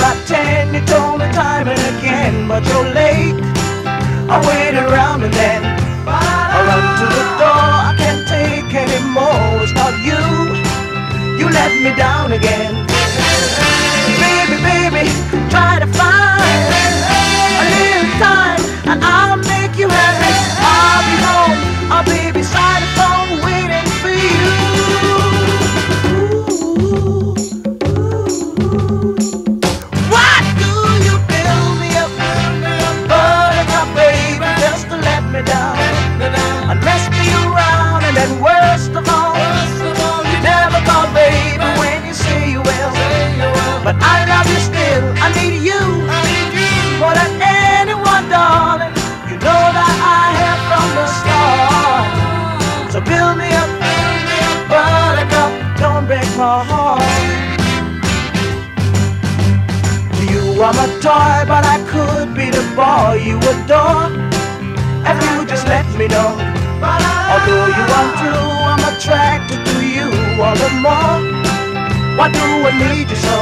got 10, you told me time and again, but you're late. I wait around and then I run to the door. I can't take anymore. It's not you. You let me down again. Baby, baby, try to find a little time and I'll make you happy. I'll be home, I'll be beside the phone waiting for you. Why do you build me up, buttercup, baby, just to let me down and mess me around? And then worst of all, you never call, baby, when you say you will. But I love you still, I need you more than anyone, darling. You know that I have from the start. So build me up, buttercup, don't break my heart. You are my toy, but I could be the boy you adore if you just let me know. Although you are true, I'm attracted to you all the more. Why do I need you so?